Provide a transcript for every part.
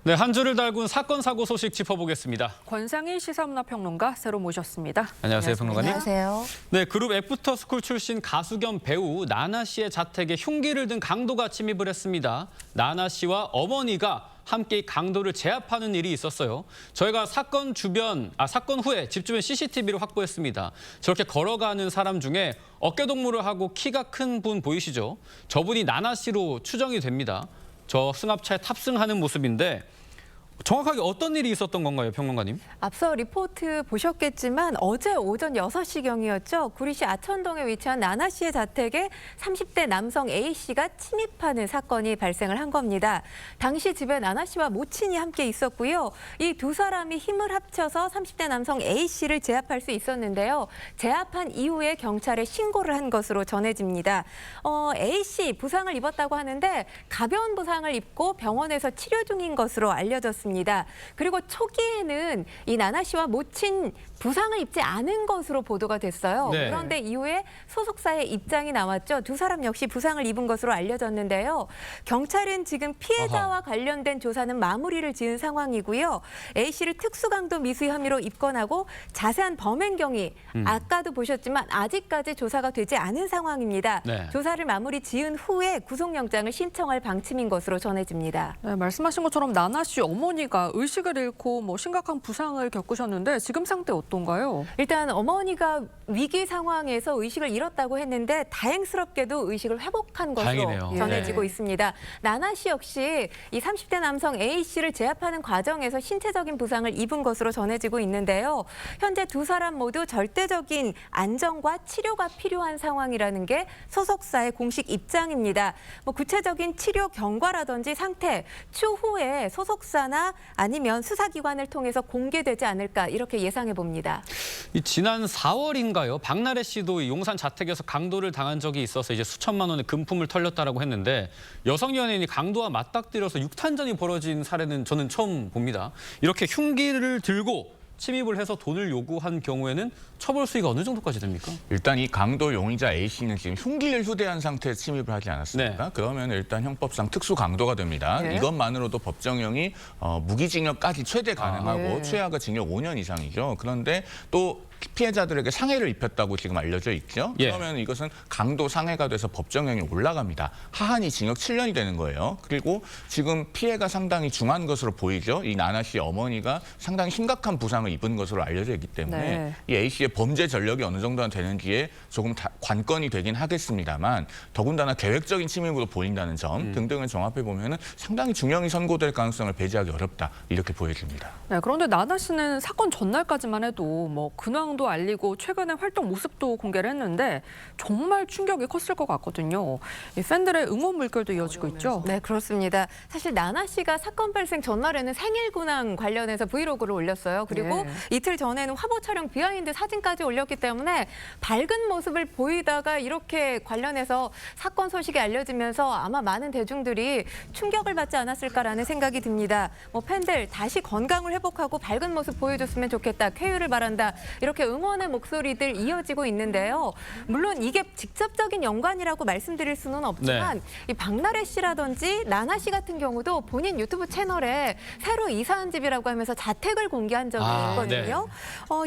네, 한 주를 달군 사건 사고 소식 짚어보겠습니다. 권상일 시사문화평론가 새로 모셨습니다. 안녕하세요, 평론가님. 안녕하세요. 네, 그룹 애프터스쿨 출신 가수 겸 배우 나나 씨의 자택에 흉기를 든 강도가 침입을 했습니다. 나나 씨와 어머니가 함께 강도를 제압하는 일이 있었어요. 저희가 사건 후에 집 주변 CCTV를 확보했습니다. 저렇게 걸어가는 사람 중에 어깨동무를 하고 키가 큰 분 보이시죠? 저분이 나나 씨로 추정이 됩니다. 저 승합차에 탑승하는 모습인데 정확하게 어떤 일이 있었던 건가요, 평론가님? 앞서 리포트 보셨겠지만 어제 오전 6시경이었죠. 구리시 아천동에 위치한 나나 씨의 자택에 30대 남성 A 씨가 침입하는 사건이 발생을 한 겁니다. 당시 집에 나나 씨와 모친이 함께 있었고요. 이 두 사람이 힘을 합쳐서 30대 남성 A 씨를 제압할 수 있었는데요. 제압한 이후에 경찰에 신고를 한 것으로 전해집니다. A 씨 부상을 입었다고 하는데 가벼운 부상을 입고 병원에서 치료 중인 것으로 알려졌습니다. 그리고 초기에는 이 나나 씨와 모친 부상을 입지 않은 것으로 보도가 됐어요. 네. 그런데 이후에 소속사의 입장이 나왔죠. 두 사람 역시 부상을 입은 것으로 알려졌는데요. 경찰은 지금 피해자와 관련된 조사는 마무리를 지은 상황이고요. A 씨를 특수강도 미수 혐의로 입건하고 자세한 범행 경위 아까도 보셨지만 아직까지 조사가 되지 않은 상황입니다. 네. 조사를 마무리 지은 후에 구속영장을 신청할 방침인 것으로 전해집니다. 네, 말씀하신 것처럼 나나 씨 어머니가 의식을 잃고 심각한 부상을 겪으셨는데 지금 상태 어떤가요? 일단 어머니가 위기 상황에서 의식을 잃었다고 했는데 다행스럽게도 의식을 회복한 것으로 다행이네요. 전해지고 네. 있습니다. 나나 씨 역시 이 30대 남성 A 씨를 제압하는 과정에서 신체적인 부상을 입은 것으로 전해지고 있는데요. 현재 두 사람 모두 절대적인 안정과 치료가 필요한 상황이라는 게 소속사의 공식 입장입니다. 구체적인 치료 경과라든지 상태 추후에 소속사나 아니면 수사기관을 통해서 공개되지 않을까 이렇게 예상해 봅니다. 지난 4월인가요? 박나래 씨도 이 용산 자택에서 강도를 당한 적이 있어서 이제 수천만 원의 금품을 털렸다라고 했는데 여성 연예인이 강도와 맞닥뜨려서 육탄전이 벌어진 사례는 저는 처음 봅니다. 이렇게 흉기를 들고 침입을 해서 돈을 요구한 경우에는 처벌 수위가 어느 정도까지 됩니까? 일단 이 강도 용의자 A 씨는 지금 흉기를 휴대한 상태에서 침입을 하지 않았습니까? 네. 그러면 일단 형법상 특수 강도가 됩니다. 네. 이것만으로도 법정형이 무기징역까지 최대 가능하고 네. 최하가 징역 5년 이상이죠. 그런데 또 피해자들에게 상해를 입혔다고 지금 알려져 있죠. 예. 그러면 이것은 강도 상해가 돼서 법정형이 올라갑니다. 하한이 징역 7년이 되는 거예요. 그리고 지금 피해가 상당히 중한 것으로 보이죠. 이 나나 씨 어머니가 상당히 심각한 부상을 입은 것으로 알려져 있기 때문에 네. 이 A 씨의 범죄 전력이 어느 정도나 되는지에 조금 관건이 되긴 하겠습니다만 더군다나 계획적인 침입으로 보인다는 점 등등을 종합해 보면은 상당히 중형이 선고될 가능성을 배제하기 어렵다 이렇게 보여집니다. 네, 그런데 나나 씨는 사건 전날까지만 해도 근황도 알리고 최근에 활동 모습도 공개를 했는데 정말 충격이 컸을 것 같거든요. 이 팬들의 응원 물결도 이어지고 있죠. 네, 그렇습니다. 사실 나나 씨가 사건 발생 전날에는 생일 근황 관련해서 브이로그를 올렸어요. 그리고 네. 이틀 전에는 화보 촬영 비하인드 사진까지 올렸기 때문에 밝은 모습을 보이다가 이렇게 관련해서 사건 소식이 알려지면서 아마 많은 대중들이 충격을 받지 않았을까라는 생각이 듭니다. 팬들 다시 건강을 회복하고 밝은 모습 보여줬으면 좋겠다. 쾌유를 바란다. 이렇게 응원의 목소리들 이어지고 있는데요. 물론 이게 직접적인 연관이라고 말씀드릴 수는 없지만 이 박나래 씨라든지 나나 씨 같은 경우도 본인 유튜브 채널에 새로 이사한 집이라고 하면서 자택을 공개한 적이 있거든요.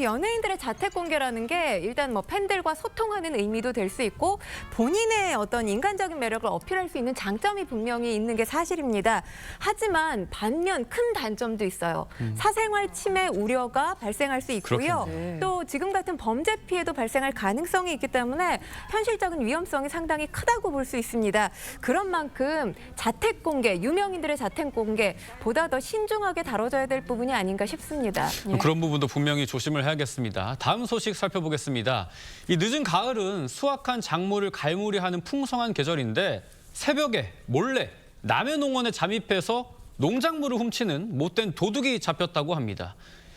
연예인들의 자택 공개라는 게 일단 팬들과 소통하는 의미도 될 수 있고 본인의 어떤 인간적인 매력을 어필할 수 있는 장점이 분명히 있는 게 사실입니다. 하지만 반면 큰 단점도 있어요. 사생활 침해 우려가 발생할 수 있고요. 그렇겠네. 또 지금 같은 범죄 피해도 발생할 가능성이 있기 때문에 현실적인 위험성이 상당히 크다고 볼 수 있습니다. 그런 만큼 자택 공개, 유명인들의 자택 공개보다 더 신중하게 다뤄져야 될 부분이 아닌가 싶습니다. 그런 부분도 분명히 조심을 해야겠습니다. 다음 소식 살펴보겠습니다. 이 늦은 가을은 수확한 작물을 갈무리하는 풍성한 계절인데 새벽에 몰래 남의 농원에 잠입해서 농작물을 훔치는 못된 도둑이 잡혔다고 합니다.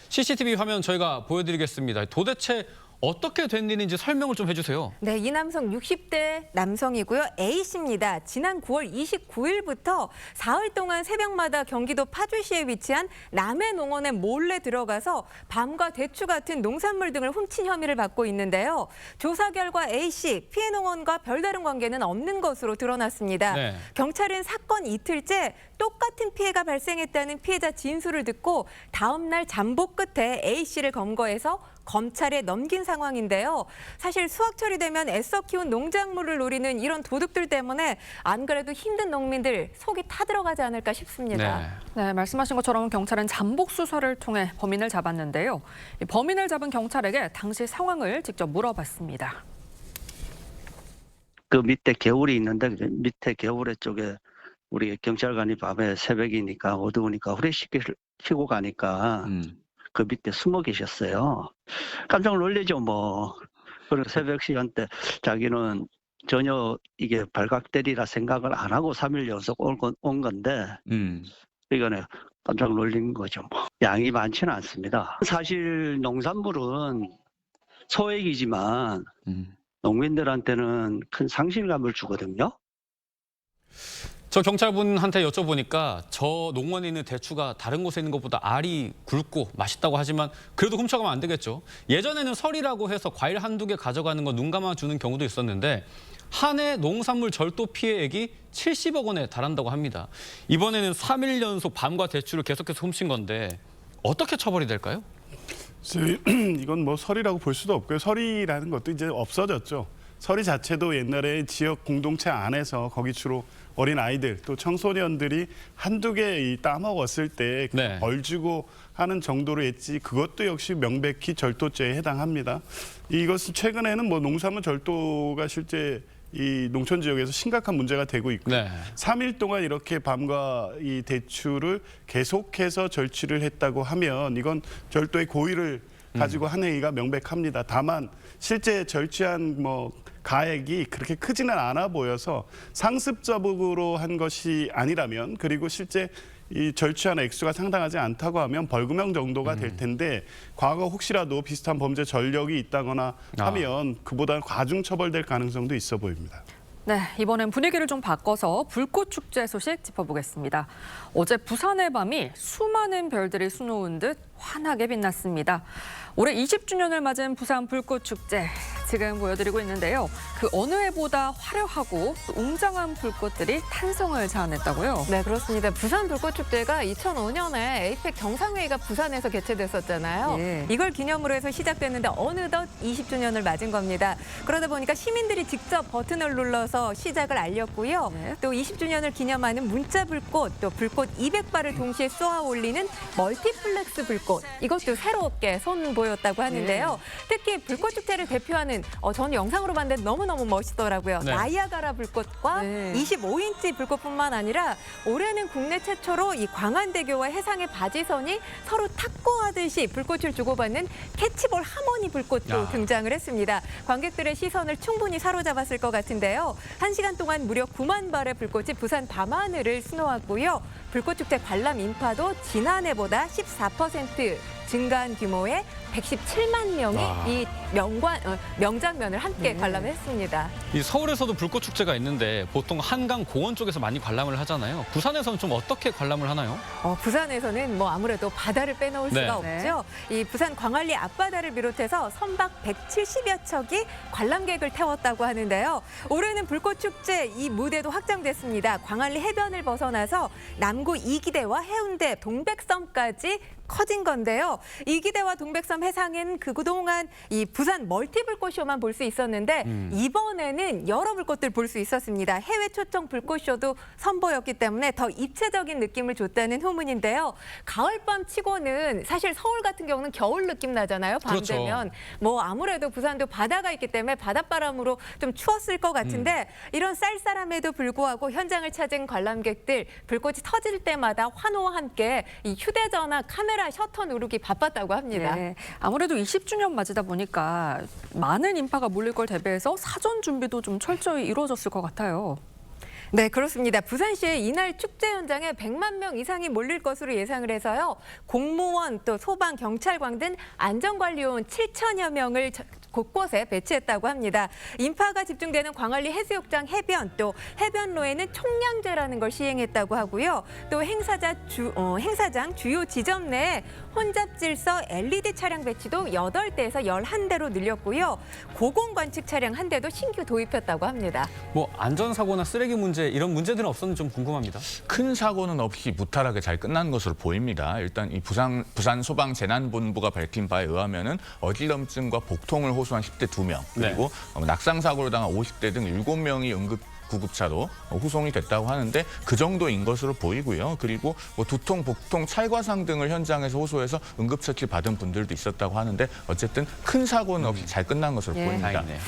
CCTV 화면 저희가 보여드리겠습니다. 도대체 어떻게 된 일인지 설명을 좀 해주세요. 네, 이 남성 60대 남성이고요. A씨입니다. 지난 9월 29일부터 사흘 동안 새벽마다 경기도 파주시에 위치한 남해 농원에 몰래 들어가서 밤과 대추 같은 농산물 등을 훔친 혐의를 받고 있는데요. 조사 결과 A씨 피해 농원과 별다른 관계는 없는 것으로 드러났습니다. 네. 경찰은 사건 이틀째 똑같은 피해가 발생했다는 피해자 진술을 듣고 다음 날 잠복 끝에 A씨를 검거해서 검찰에 넘긴 상황인데요. 사실 수확철이 되면 애써 키운 농작물을 노리는 이런 도둑들 때문에 안 그래도 힘든 농민들 속이 타들어가지 않을까 싶습니다. 네, 말씀하신 것처럼 경찰은 잠복 수사를 통해 범인을 잡았는데요. 이 범인을 잡은 경찰에게 당시 상황을 직접 물어봤습니다. 그 밑에 개울이 있는데 밑에 개울에 쪽에 우리 경찰관이 밤에 새벽이니까 어두우니까 후레쉬를 켜고 가니까 그 밑에 숨어 계셨어요. 깜짝 놀라죠 뭐. 그리고 새벽 시간대 자기는 전혀 이게 발각되리라 생각을 안 하고 3일 연속 온 건데 이거는 깜짝 놀린 거죠. 뭐. 양이 많지는 않습니다. 사실 농산물은 소액이지만 농민들한테는 큰 상실감을 주거든요. 저 경찰분한테 여쭤보니까 저 농원에 있는 대추가 다른 곳에 있는 것보다 알이 굵고 맛있다고 하지만 그래도 훔쳐가면 안 되겠죠. 예전에는 설이라고 해서 과일 한두 개 가져가는 거 눈 감아 주는 경우도 있었는데 한 해 농산물 절도 피해액이 70억 원에 달한다고 합니다. 이번에는 3일 연속 밤과 대추를 계속해서 훔친 건데 어떻게 처벌이 될까요? 이건 뭐 설이라고 볼 수도 없고요. 설이라는 것도 이제 없어졌죠. 설이 자체도 옛날에 지역 공동체 안에서 거기 주로 어린 아이들 또 청소년들이 한두 개 따먹었을 때 네. 벌 주고 하는 정도로 했지 그것도 역시 명백히 절도죄에 해당합니다. 이것은 최근에는 뭐 농산물 절도가 실제 이 농촌 지역에서 심각한 문제가 되고 있고 네. 3일 동안 이렇게 밤과 이 대추를 계속해서 절취를 했다고 하면 이건 절도의 고의를 가지고 한 행위가 명백합니다. 다만 실제 절취한 뭐 가액이 그렇게 크지는 않아 보여서 상습적으로 한 것이 아니라면 그리고 실제 이 절취한 액수가 상당하지 않다고 하면 벌금형 정도가 될 텐데 과거 혹시라도 비슷한 범죄 전력이 있다거나 하면 그보다는 과중 처벌될 가능성도 있어 보입니다. 네, 이번엔 분위기를 좀 바꿔서 불꽃 축제 소식 짚어보겠습니다. 어제 부산의 밤이 수많은 별들이 수놓은 듯 환하게 빛났습니다. 올해 20주년을 맞은 부산 불꽃 축제 지금 보여드리고 있는데요. 그 어느 해보다 화려하고 또 웅장한 불꽃들이 탄성을 자아냈다고요. 네, 그렇습니다. 부산 불꽃축제가 2005년에 에이펙 정상회의가 부산에서 개최됐었잖아요. 예. 이걸 기념으로 해서 시작됐는데 어느덧 20주년을 맞은 겁니다. 그러다 보니까 시민들이 직접 버튼을 눌러서 시작을 알렸고요. 네. 또 20주년을 기념하는 문자 불꽃, 또 불꽃 200발을 동시에 쏘아 올리는 멀티플렉스 불꽃. 이것도 새롭게 선보였다고 하는데요. 특히 불꽃축제를 대표하는 저는 영상으로 봤는데 너무너무 멋있더라고요. 네. 나이아가라 불꽃과 네. 25인치 불꽃뿐만 아니라 올해는 국내 최초로 이 광안대교와 해상의 바지선이 서로 탁구하듯이 불꽃을 주고받는 캐치볼 하모니 불꽃도 야. 등장을 했습니다. 관객들의 시선을 충분히 사로잡았을 것 같은데요. 1시간 동안 무려 9만 발의 불꽃이 부산 밤하늘을 수놓았고요. 불꽃축제 관람 인파도 지난해보다 14% 증가한 규모의 117만 명이 와. 이 명장면을 함께 관람했습니다. 이 서울에서도 불꽃 축제가 있는데 보통 한강 공원 쪽에서 많이 관람을 하잖아요. 부산에서는 좀 어떻게 관람을 하나요? 부산에서는 뭐 아무래도 바다를 빼놓을 네. 수가 없죠. 이 부산 광안리 앞바다를 비롯해서 선박 170여 척이 관람객을 태웠다고 하는데요. 올해는 불꽃축제 이 무대도 확장됐습니다. 광안리 해변을 벗어나서 남구 이기대와 해운대, 동백섬까지 커진 건데요. 이기대와 동백섬 해상엔 그동안 이 부산 멀티불꽃쇼만 볼 수 있었는데 이번에는 여러 불꽃들 볼 수 있었습니다. 해외 초청 불꽃쇼도 선보였기 때문에 더 입체적인 느낌을 줬다는 후문인데요. 가을밤 치고는 사실 서울 같은 경우는 겨울 느낌 나잖아요. 밤 그렇죠. 되면. 뭐 아무래도 부산도 바다가 있기 때문에 바닷바람으로 좀 추웠을 것 같은데 이런 쌀쌀함에도 불구하고 현장을 찾은 관람객들 불꽃이 터질 때마다 환호와 함께 이 휴대전화 카메라 셔터 누르기 바빴다고 합니다. 네, 아무래도 20주년 맞이다 보니까 많은 인파가 몰릴 걸 대비해서 사전 준비도 좀 철저히 이루어졌을 것 같아요. 네, 그렇습니다. 부산시의 이날 축제 현장에 100만 명 이상이 몰릴 것으로 예상을 해서요. 공무원, 또 소방, 경찰관 등 안전관리요원 7천여 명을 곳곳에 배치했다고 합니다. 인파가 집중되는 광안리 해수욕장 해변, 또 해변로에는 총량제라는 걸 시행했다고 하고요. 또 행사장 주요 지점 내에 혼잡질서 LED 차량 배치도 8대에서 11대로 늘렸고요. 고공관측 차량 1대도 신규 도입했다고 합니다. 뭐 안전사고나 쓰레기 문제 이런 문제들은 없었는지 좀 궁금합니다. 큰 사고는 없이 무탈하게 잘 끝난 것으로 보입니다. 일단 이 부산 소방재난본부가 밝힌 바에 의하면은 어지럼증과 복통을 호소한 10대 2명, 그리고 낙상 사고를 당한 50대 등 7명이 응급 구급차로 후송이 됐다고 하는데 그 정도인 것으로 보이고요. 그리고 뭐 두통, 복통, 찰과상 등을 현장에서 호소해서 응급처치 받은 분들도 있었다고 하는데 어쨌든 큰 사고는 없이 잘 끝난 것으로 보입니다. 다행이네요.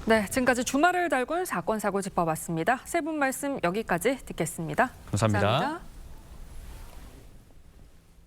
네, 지금까지 주말을 달군 사건 사고 짚어봤습니다. 세 분 말씀 여기까지 듣겠습니다. 감사합니다. 감사합니다.